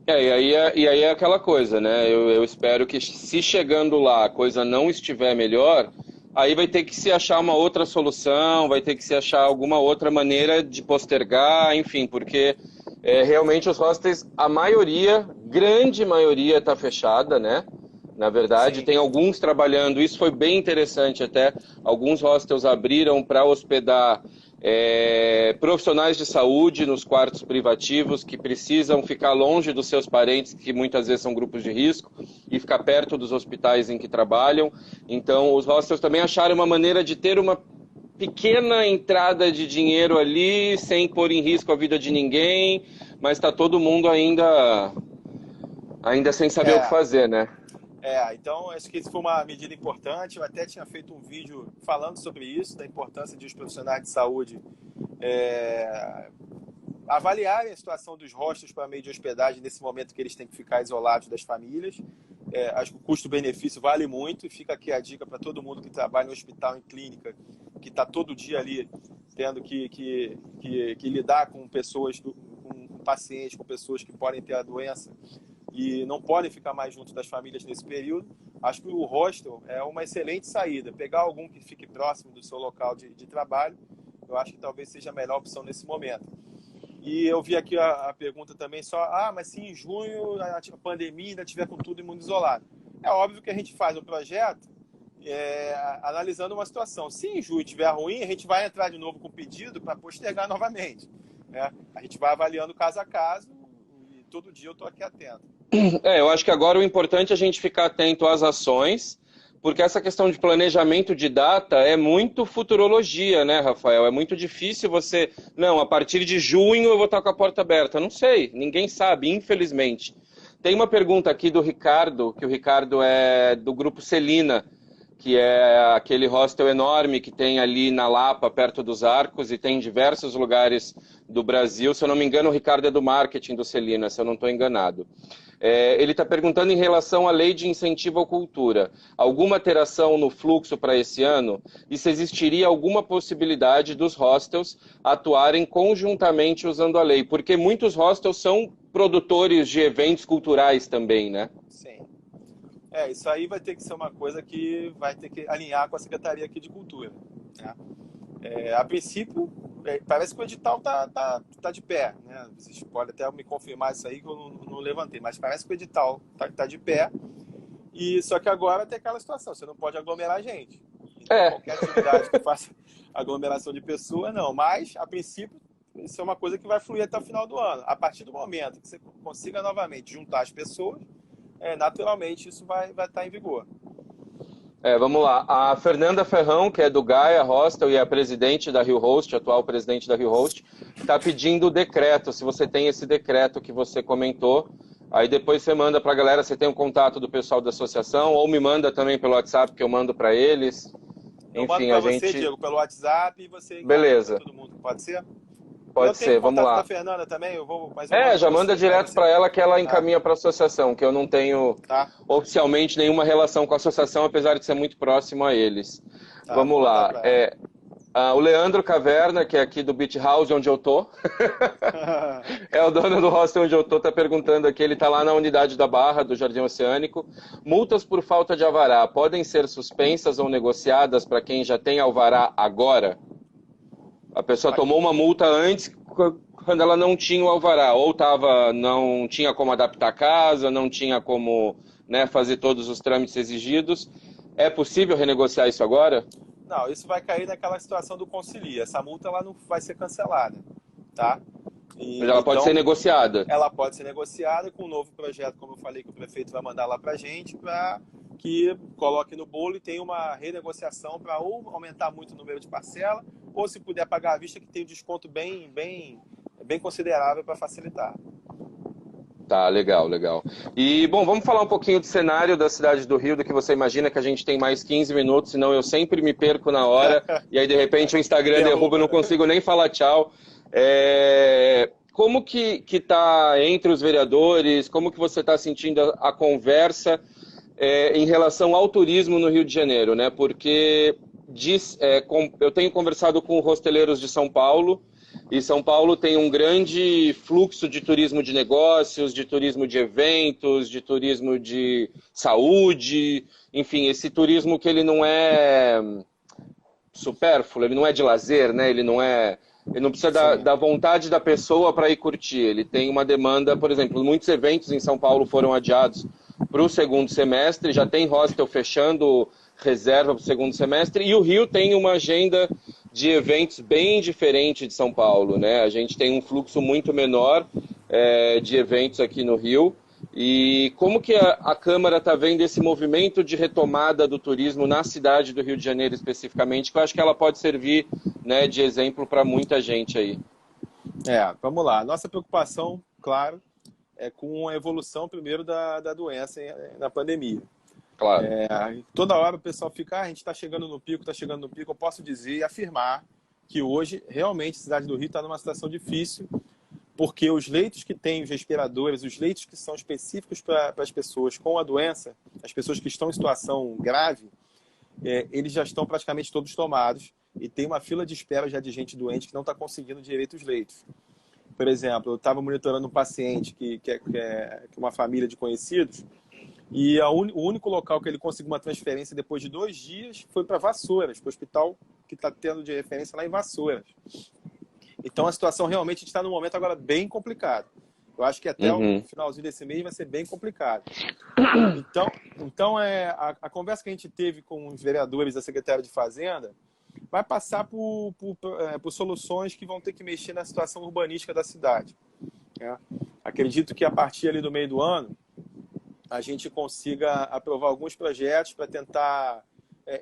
E aí é aquela coisa, né? Eu espero que, se chegando lá a coisa não estiver melhor, aí vai ter que se achar uma outra solução, vai ter que se achar alguma outra maneira de postergar, enfim, porque realmente os hostels, a maioria, grande maioria está fechada, né? Na verdade, sim, tem alguns trabalhando, isso foi bem interessante até, alguns hostels abriram para hospedar profissionais de saúde nos quartos privativos que precisam ficar longe dos seus parentes, que muitas vezes são grupos de risco, e ficar perto dos hospitais em que trabalham. Então, os hostels também acharam uma maneira de ter uma pequena entrada de dinheiro ali, sem pôr em risco a vida de ninguém, mas está todo mundo ainda sem saber o que fazer, né?
Então acho que isso foi uma medida importante. Eu até tinha feito um vídeo falando sobre isso, da importância de os profissionais de saúde avaliarem a situação dos hostels para meio de hospedagem nesse momento que eles têm que ficar isolados das famílias. Acho que o custo-benefício vale muito, e fica aqui a dica para todo mundo que trabalha no hospital, em clínica, que está todo dia ali tendo que lidar com pessoas com pacientes, com pessoas que podem ter a doença e não podem ficar mais junto das famílias nesse período, acho que o hostel é uma excelente saída. Pegar algum que fique próximo do seu local de trabalho, eu acho que talvez seja a melhor opção nesse momento. E eu vi aqui a pergunta também só, mas se em junho a pandemia ainda estiver com tudo mundo isolado. É óbvio que a gente faz um projeto analisando uma situação. Se em junho estiver ruim, a gente vai entrar de novo com o pedido para postergar novamente. Né? A gente vai avaliando caso a caso e todo dia eu estou aqui atento.
Eu acho que agora o importante é a gente ficar atento às ações, porque essa questão de planejamento de data é muito futurologia, né, Rafael? É muito difícil você... Não, a partir de junho eu vou estar com a porta aberta. Não sei, ninguém sabe, infelizmente. Tem uma pergunta aqui do Ricardo, que o Ricardo é do Grupo Celina, que é aquele hostel enorme que tem ali na Lapa, perto dos Arcos, e tem em diversos lugares do Brasil. Se eu não me engano, o Ricardo é do marketing do Celina, se eu não estou enganado. Ele está perguntando em relação à lei de incentivo à cultura. Alguma alteração no fluxo para esse ano? E se existiria alguma possibilidade dos hostels atuarem conjuntamente usando a lei? Porque muitos hostels são produtores de eventos culturais também, né?
Sim. Isso aí vai ter que ser uma coisa que vai ter que alinhar com a Secretaria aqui de Cultura. Né? A princípio, parece que o edital tá de pé. Né? Vocês podem até me confirmar isso aí que eu não levantei, mas parece que o edital tá de pé. E só que agora tem aquela situação, você não pode aglomerar gente. Então, qualquer atividade que faça aglomeração de pessoas, não. Mas, a princípio, isso é uma coisa que vai fluir até o final do ano. A partir do momento que você consiga novamente juntar as pessoas, naturalmente isso vai estar em vigor.
Vamos lá. A Fernanda Ferrão, que é do Gaia Hostel e é a presidente da Rio Host, atual presidente da Rio Host, está pedindo o decreto, se você tem esse decreto que você comentou. Aí depois você manda para a galera, você tem o contato do pessoal da associação, ou me manda também pelo WhatsApp, que eu mando para eles.
Eu mando para você, Diego, pelo WhatsApp, e você
beleza.
Todo mundo. Pode ser?
Pode ser, vamos lá.
Da Fernanda também,
já manda direto para ela que ela encaminha para a associação, que eu não tenho oficialmente nenhuma relação com a associação, apesar de ser muito próximo a eles. Vamos lá. O Leandro Caverna, que é aqui do Beach House, onde eu tô, é o dono do hostel onde eu tô, tá perguntando aqui, ele tá lá na unidade da Barra, do Jardim Oceânico. Multas por falta de alvará podem ser suspensas ou negociadas para quem já tem alvará agora? A pessoa tomou uma multa antes, quando ela não tinha o alvará, ou não tinha como adaptar a casa, não tinha como, né, fazer todos os trâmites exigidos. É possível renegociar isso agora?
Não, isso vai cair naquela situação do concilia. Essa multa ela não vai ser cancelada, tá?
Mas ela pode ser negociada?
Ela pode ser negociada com um novo projeto, como eu falei, que o prefeito vai mandar lá pra gente, para que coloque no bolo e tenha uma renegociação para ou aumentar muito o número de parcela, ou se puder pagar à vista, que tem um desconto bem considerável para facilitar.
Tá, legal. E, bom, vamos falar um pouquinho do cenário da cidade do Rio, do que você imagina, que a gente tem mais 15 minutos, senão eu sempre me perco na hora, e aí de repente o Instagram derruba, eu não consigo nem falar tchau. Como que tá entre os vereadores, como que você está sentindo a conversa em relação ao turismo no Rio de Janeiro, né? Porque eu tenho conversado com hosteleiros de São Paulo, e São Paulo tem um grande fluxo de turismo de negócios, de turismo de eventos, de turismo de saúde, enfim, esse turismo que ele não é supérfluo, ele não é de lazer, né? Ele não precisa da vontade da pessoa para ir curtir. Ele tem uma demanda, por exemplo, muitos eventos em São Paulo foram adiados para o segundo semestre, já tem hostel fechando reserva para o segundo semestre, e o Rio tem uma agenda de eventos bem diferente de São Paulo, né? A gente tem um fluxo muito menor de eventos aqui no Rio. E como que a Câmara está vendo esse movimento de retomada do turismo na cidade do Rio de Janeiro especificamente, que eu acho que ela pode servir, né, de exemplo para muita gente aí?
Vamos lá. Nossa preocupação, claro, é com a evolução primeiro da doença na pandemia.
Claro.
Toda hora o pessoal fica, a gente está chegando no pico, Eu posso dizer e afirmar que hoje, realmente, a cidade do Rio está numa situação difícil, porque os leitos que têm os respiradores, os leitos que são específicos para as pessoas com a doença, as pessoas que estão em situação grave, eles já estão praticamente todos tomados e tem uma fila de espera já de gente doente que não está conseguindo direito os leitos. Por exemplo, eu estava monitorando um paciente que é uma família de conhecidos, e o único local que ele conseguiu uma transferência depois de 2 dias foi para Vassouras, para o hospital que está tendo de referência lá em Vassouras. Então a situação realmente, a gente está num momento agora bem complicado. Eu acho que até o finalzinho desse mês vai ser bem complicado. Então a conversa que a gente teve com os vereadores da Secretaria de Fazenda vai passar por soluções que vão ter que mexer na situação urbanística da cidade. Né? Acredito que a partir ali do meio do ano, a gente consiga aprovar alguns projetos para tentar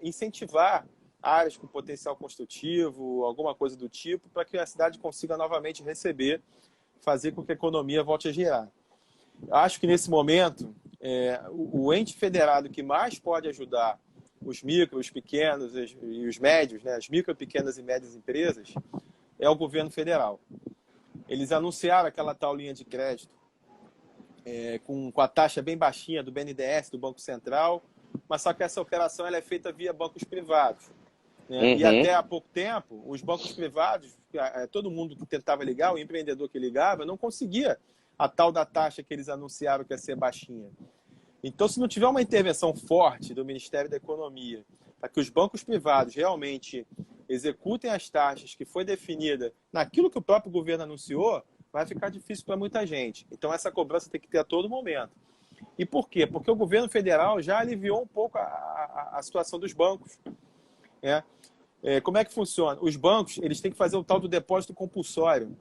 incentivar áreas com potencial construtivo, alguma coisa do tipo, para que a cidade consiga novamente receber, fazer com que a economia volte a girar. Acho que nesse momento, o ente federado que mais pode ajudar os micros, os pequenos e os médios, né, as micro, pequenas e médias empresas, é o governo federal. Eles anunciaram aquela tal linha de crédito com a taxa bem baixinha do BNDES, do Banco Central, mas só que essa operação ela é feita via bancos privados. Né? E até há pouco tempo, os bancos privados, todo mundo que tentava ligar, o empreendedor que ligava, não conseguia a tal da taxa que eles anunciaram que ia ser baixinha. Então, se não tiver uma intervenção forte do Ministério da Economia para que os bancos privados realmente executem as taxas que foi definida naquilo que o próprio governo anunciou, vai ficar difícil para muita gente. Então, essa cobrança tem que ter a todo momento. E por quê? Porque o governo federal já aliviou um pouco a situação dos bancos. Como é que funciona? Os bancos eles têm que fazer o tal do depósito compulsório,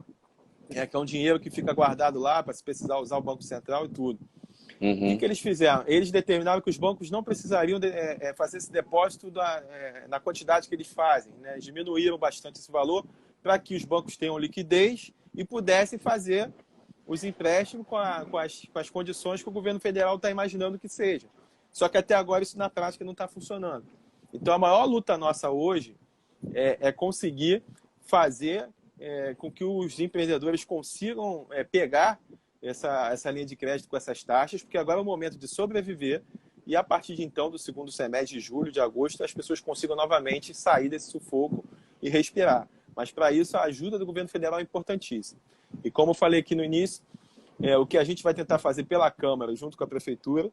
que é um dinheiro que fica guardado lá para se precisar usar o Banco Central e tudo. O que eles fizeram? Eles determinaram que os bancos não precisariam fazer esse depósito na quantidade que eles fazem. Né? Eles diminuíram bastante esse valor para que os bancos tenham liquidez e pudessem fazer os empréstimos com as condições que o governo federal está imaginando que seja. Só que até agora isso na prática não está funcionando. Então a maior luta nossa hoje é conseguir fazer com que os empreendedores consigam pegar essa linha de crédito com essas taxas, porque agora é o momento de sobreviver e a partir de então, do segundo semestre de julho, de agosto, as pessoas consigam novamente sair desse sufoco e respirar. Mas para isso a ajuda do governo federal é importantíssima. E como eu falei aqui no início, o que a gente vai tentar fazer pela Câmara, junto com a Prefeitura,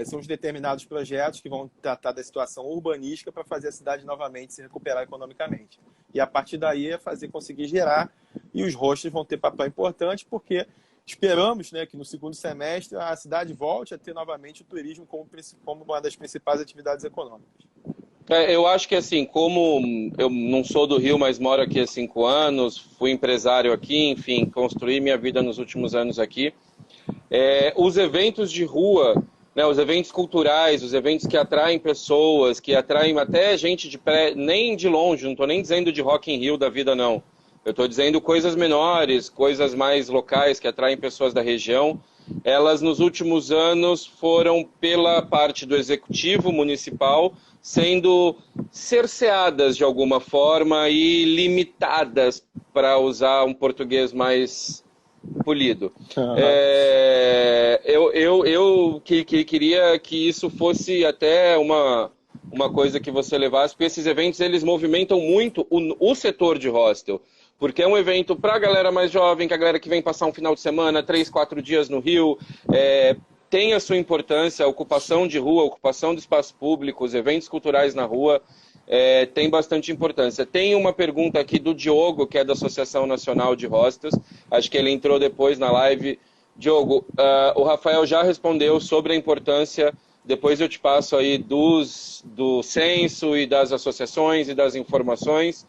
são os determinados projetos que vão tratar da situação urbanística para fazer a cidade novamente se recuperar economicamente. E a partir daí conseguir gerar, e os hostels vão ter papel importante, porque esperamos, né, que no segundo semestre a cidade volte a ter novamente o turismo como uma das principais atividades econômicas.
Eu acho que assim, como eu não sou do Rio, mas moro aqui há 5 anos, fui empresário aqui, enfim, construí minha vida nos últimos anos aqui, os eventos de rua, né, os eventos culturais, os eventos que atraem pessoas, que atraem até gente nem de longe, não estou nem dizendo de Rock in Rio da vida, não. Eu estou dizendo coisas menores, coisas mais locais, que atraem pessoas da região. Elas, nos últimos anos, foram pela parte do executivo municipal, sendo cerceadas de alguma forma e limitadas, para usar um português mais polido. Eu queria que isso fosse até uma coisa que você levasse, porque esses eventos eles movimentam muito o setor de hostel, porque é um evento para a galera mais jovem, que a galera que vem passar um final de semana, 3, 4 dias no Rio, tem a sua importância, a ocupação de rua, a ocupação do espaço público, os eventos culturais na rua, tem bastante importância. Tem uma pergunta aqui do Diogo, que é da Associação Nacional de Hostels, acho que ele entrou depois na live. Diogo, o Rafael já respondeu sobre a importância, depois eu te passo aí do censo e das associações e das informações,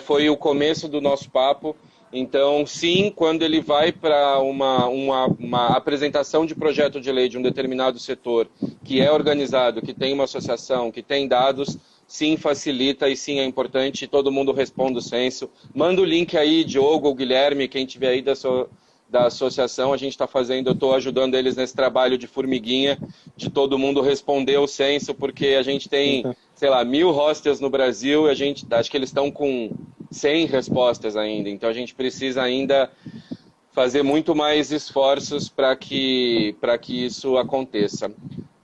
foi o começo do nosso papo. Então, sim, quando ele vai para uma apresentação de projeto de lei de um determinado setor, que é organizado, que tem uma associação, que tem dados, sim, facilita e sim é importante, todo mundo responde o censo. Manda o link aí, Diogo ou Guilherme, quem tiver aí da associação, a gente está fazendo, eu estou ajudando eles nesse trabalho de formiguinha, de todo mundo responder o censo, porque a gente tem, sei lá, 1000 hostels no Brasil, e acho que eles estão com 100 respostas ainda, então a gente precisa ainda fazer muito mais esforços para que isso aconteça.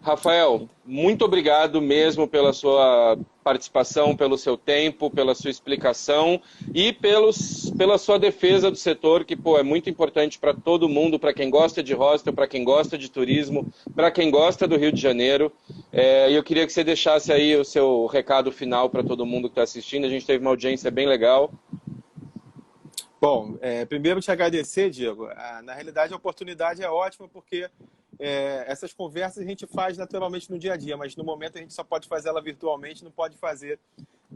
Rafael, muito obrigado mesmo pela sua participação, pelo seu tempo, pela sua explicação e pela sua defesa do setor, que pô, é muito importante para todo mundo, para quem gosta de hostel, para quem gosta de turismo, para quem gosta do Rio de Janeiro. E eu queria que você deixasse aí o seu recado final para todo mundo que está assistindo. A gente teve uma audiência bem legal.
Bom, primeiro te agradecer, Diego. Na realidade, a oportunidade é ótima porque essas conversas a gente faz naturalmente no dia a dia, mas no momento a gente só pode fazer ela virtualmente, não pode fazer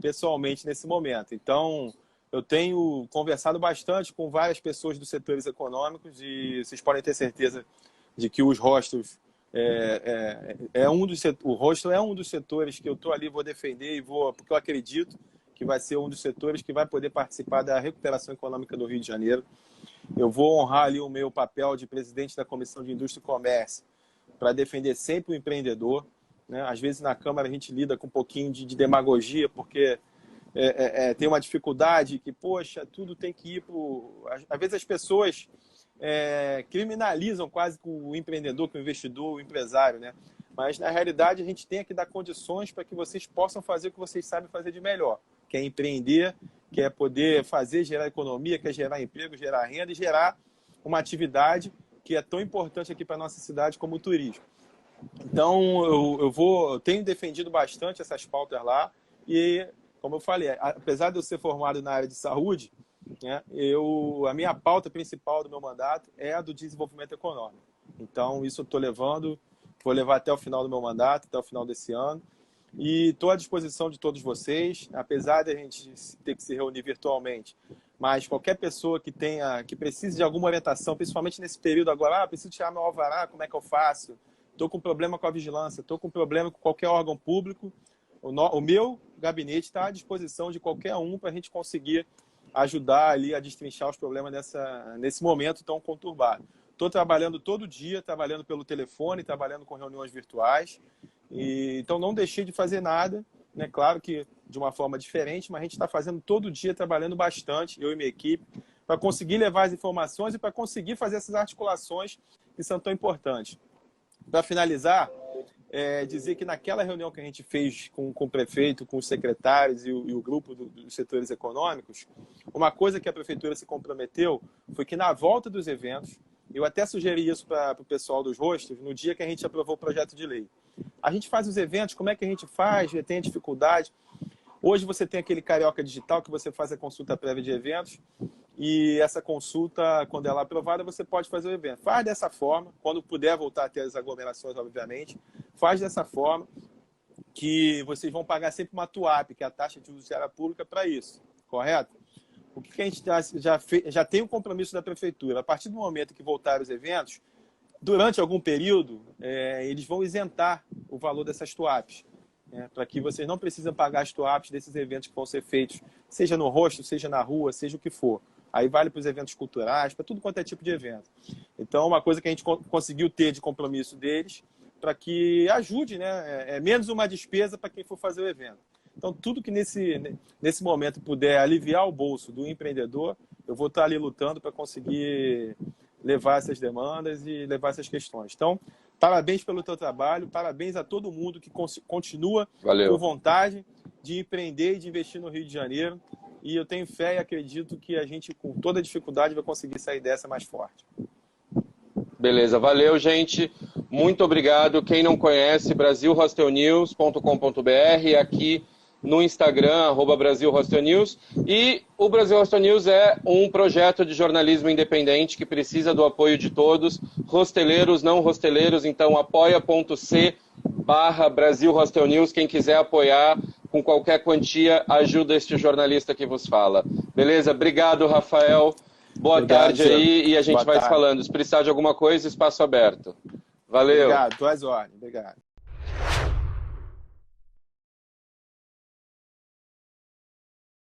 pessoalmente nesse momento. Então, eu tenho conversado bastante com várias pessoas dos setores econômicos e vocês podem ter certeza de que os hostels o hostel é um dos setores que eu estou ali, vou defender porque eu acredito que vai ser um dos setores que vai poder participar da recuperação econômica do Rio de Janeiro. Eu vou honrar ali o meu papel de presidente da Comissão de Indústria e Comércio para defender sempre o empreendedor, né? Às vezes na Câmara a gente lida com um pouquinho de demagogia, porque tem uma dificuldade que, poxa, tudo tem que ir para... Às vezes as pessoas criminalizam quase o empreendedor, o investidor, o empresário, né? Mas na realidade a gente tem que dar condições para que vocês possam fazer o que vocês sabem fazer de melhor, que é empreender, que é poder fazer, gerar economia, que é gerar emprego, gerar renda e gerar uma atividade que é tão importante aqui para a nossa cidade como o turismo. Então, eu tenho defendido bastante essas pautas lá e, como eu falei, apesar de eu ser formado na área de saúde, né, a minha pauta principal do meu mandato é a do desenvolvimento econômico. Então, isso eu estou levando, vou levar até o final do meu mandato, até o final desse ano. E estou à disposição de todos vocês, apesar de a gente ter que se reunir virtualmente. Mas qualquer pessoa que precise de alguma orientação, principalmente nesse período agora, preciso tirar meu alvará, como é que eu faço? Estou com problema com a vigilância, estou com problema com qualquer órgão público. O meu gabinete está à disposição de qualquer um para a gente conseguir ajudar ali a destrinchar os problemas nesse momento tão conturbado. Estou trabalhando todo dia, trabalhando pelo telefone, trabalhando com reuniões virtuais. Então não deixei de fazer nada, né? Claro que de uma forma diferente, mas a gente está fazendo todo dia, trabalhando bastante, eu e minha equipe, para conseguir levar as informações e para conseguir fazer essas articulações que são tão importantes. Para finalizar, dizer que naquela reunião que a gente fez com o prefeito, com os secretários e o grupo dos setores econômicos, uma coisa que a prefeitura se comprometeu foi que na volta dos eventos, eu até sugeri isso para o pessoal dos hostels no dia que a gente aprovou o projeto de lei. A gente faz os eventos, como é que a gente faz? Tem dificuldade. Hoje você tem aquele Carioca Digital que você faz a consulta prévia de eventos e essa consulta, quando ela é aprovada, você pode fazer o evento. Faz dessa forma, quando puder voltar a ter as aglomerações, obviamente, faz dessa forma que vocês vão pagar sempre uma TUAP, que é a taxa de uso de área pública, para isso, correto? O que a gente já tem um compromisso da prefeitura. A partir do momento que voltar os eventos, durante algum período, eles vão isentar o valor dessas TUAPs, para que vocês não precisem pagar as TUAPs desses eventos que vão ser feitos, seja no hostel, seja na rua, seja o que for. Aí vale para os eventos culturais, para tudo quanto é tipo de evento. Então, uma coisa que a gente conseguiu ter de compromisso deles, para que ajude, né? É menos uma despesa para quem for fazer o evento. Então, tudo que nesse momento puder aliviar o bolso do empreendedor, eu vou estar ali lutando para conseguir levar essas demandas e levar essas questões. Então, parabéns pelo teu trabalho, parabéns a todo mundo que continua com vontade de empreender e de investir no Rio de Janeiro. E eu tenho fé e acredito que a gente, com toda dificuldade, vai conseguir sair dessa mais forte.
Beleza, valeu, gente. Muito obrigado. Quem não conhece, brasilhostelnews.com.br, aqui no Instagram, @BrasilHostelNews. E o Brasil Hostel News é um projeto de jornalismo independente que precisa do apoio de todos, hosteleiros, não hosteleiros, então apoia.c/Brasil Hostel News. Quem quiser apoiar com qualquer quantia, ajuda este jornalista que vos fala. Beleza? Obrigado, Rafael. Boa tarde aí e a gente vai se falando. Se precisar de alguma coisa, espaço aberto. Valeu.
Obrigado, tuas ordens. Obrigado.